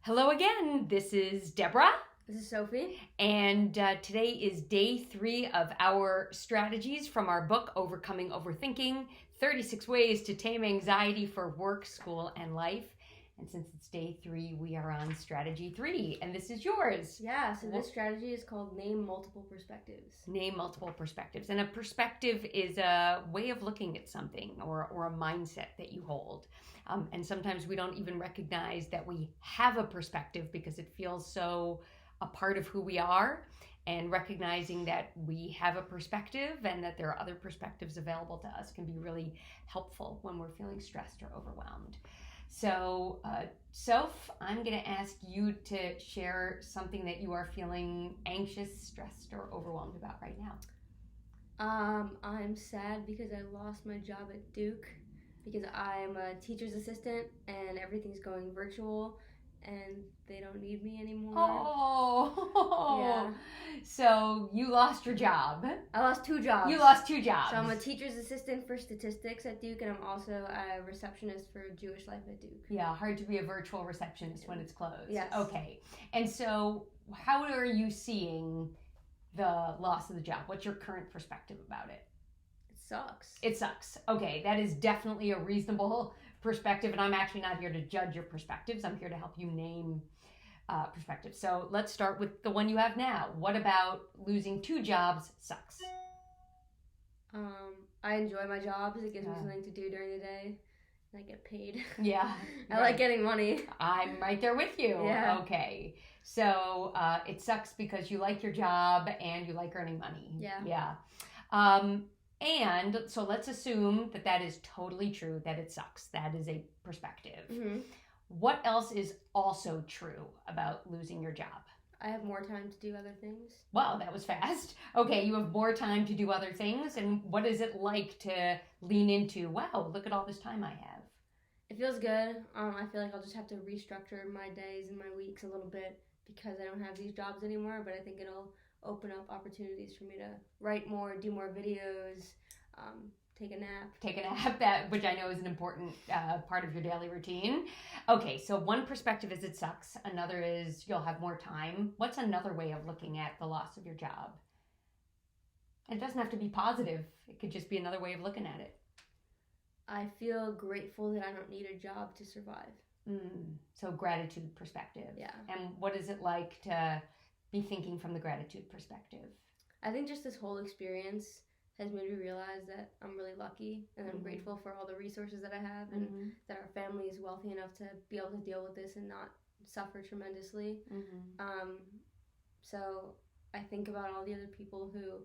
Hello again. This is Deborah. This is Sophie. And today is day 3 of our strategies from our book, Overcoming Overthinking, 36 Ways to Tame Anxiety for Work, School, and Life. And since it's day 3, we are on strategy 3, and this is yours. Yeah, so this strategy is called Name Multiple Perspectives. Name multiple perspectives. And a perspective is a way of looking at something or a mindset that you hold. And sometimes we don't even recognize that we have a perspective because it feels so a part of who we are. And recognizing that we have a perspective and that there are other perspectives available to us can be really helpful when we're feeling stressed or overwhelmed. So, Soph, I'm going to ask you to share something that you are feeling anxious, stressed, or overwhelmed about right now. I'm sad because I lost my job at Duke because I'm a teacher's assistant and everything's going virtual and they don't need me anymore. Oh, yeah. So you lost your job. I lost 2 jobs. You lost 2 jobs. So I'm a teacher's assistant for statistics at Duke and I'm also a receptionist for Jewish Life at Duke. Yeah, hard to be a virtual receptionist when it's closed. Yes. Okay. And so how are you seeing the loss of the job? What's your current perspective about it? It sucks. Okay, that is definitely a reasonable perspective, and I'm actually not here to judge your perspectives. I'm here to help you name perspectives. So let's start with the one you have now. What about losing 2 jobs sucks? I enjoy my job because it gives me something to do during the day. And I get paid. Yeah. I like getting money. I'm right there with you. Yeah. Okay. So it sucks because you like your job and you like earning money. Yeah. Yeah. And so let's assume that that is totally true, that it sucks. That is a perspective. Mm-hmm. What else is also true about losing your job? I have more time to do other things. Wow, that was fast. Okay, you have more time to do other things. And what is it like to lean into, wow, look at all this time I have? It feels good. I feel like I'll just have to restructure my days and my weeks a little bit because I don't have these jobs anymore, but I think it'll open up opportunities for me to write more, do more videos, take a nap. That which I know is an important part of your daily routine. Okay, so one perspective is it sucks. Another is you'll have more time. What's another way of looking at the loss of your job? It doesn't have to be positive. It could just be another way of looking at it. I feel grateful that I don't need a job to survive. So gratitude perspective. Yeah. And what is it like to be thinking from the gratitude perspective? I think just this whole experience has made me realize that I'm really lucky and I'm grateful for all the resources that I have and that our family is wealthy enough to be able to deal with this and not suffer tremendously. So I think about all the other people who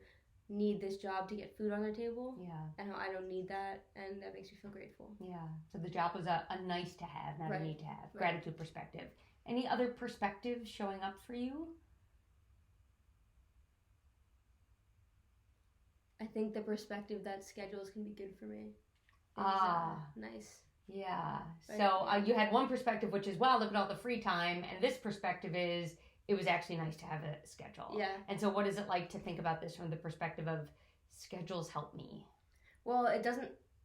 need this job to get food on their table and how I don't need that, and that makes me feel grateful. Yeah, so the job was a nice to have, not a need to have. Right. Gratitude perspective. Any other perspectives showing up for you? I think the perspective that schedules can be good for me is nice. Yeah. Right. So you had one perspective, which is, wow, look at all the free time. And this perspective is, it was actually nice to have a schedule. Yeah. And so what is it like to think about this from the perspective of schedules help me? Well,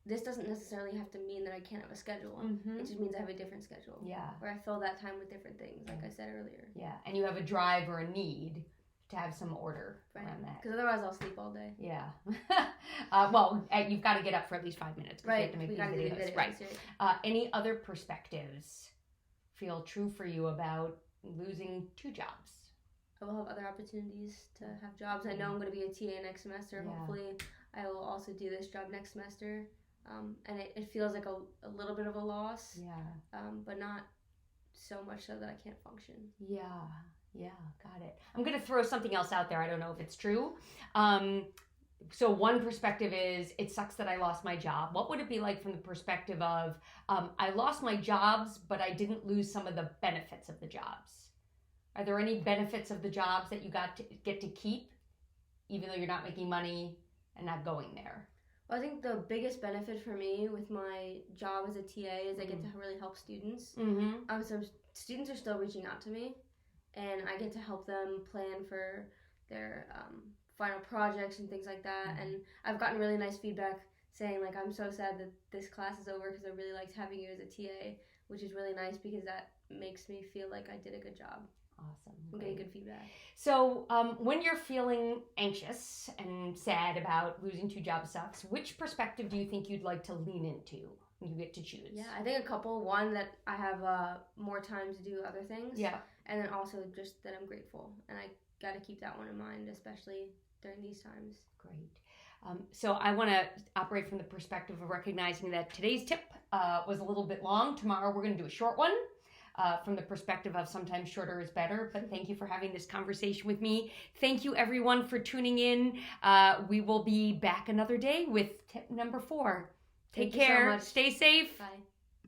this doesn't necessarily have to mean that I can't have a schedule. It just means I have a different schedule. Yeah. Where I fill that time with different things, like I said earlier. Yeah. And you have a drive or a need to have some order around that. Because otherwise I'll sleep all day. Yeah. Well, you've got to get up for at least 5 minutes. Right. You have to make these videos. Right. Any other perspectives feel true for you about losing 2 jobs? I will have other opportunities to have jobs. I know I'm going to be a TA next semester. Yeah. Hopefully I will also do this job next semester. And it feels like a little bit of a loss. Yeah. But not so much so that I can't function. Yeah, got it. I'm going to throw something else out there. I don't know if it's true. So one perspective is, it sucks that I lost my job. What would it be like from the perspective of, I lost my jobs, but I didn't lose some of the benefits of the jobs? Are there any benefits of the jobs that you get to keep, even though you're not making money and not going there? Well, I think the biggest benefit for me with my job as a TA is I get to really help students. So students are still reaching out to me, and I get to help them plan for their final projects and things like that. And I've gotten really nice feedback saying, like, I'm so sad that this class is over because I really liked having you as a TA, which is really nice because that makes me feel like I did a good job. Awesome. I'm getting good feedback. So when you're feeling anxious and sad about losing 2 job sucks, which perspective do you think you'd like to lean into? You get to choose. Yeah, I think a couple. One, that I have more time to do other things. Yeah. And then also just that I'm grateful. And I got to keep that one in mind, especially during these times. Great. So I want to operate from the perspective of recognizing that today's tip was a little bit long. Tomorrow we're going to do a short one. From the perspective of sometimes shorter is better. But thank you for having this conversation with me. Thank you, everyone, for tuning in. We will be back another day with tip number 4. Take care. So much. Stay safe. Bye.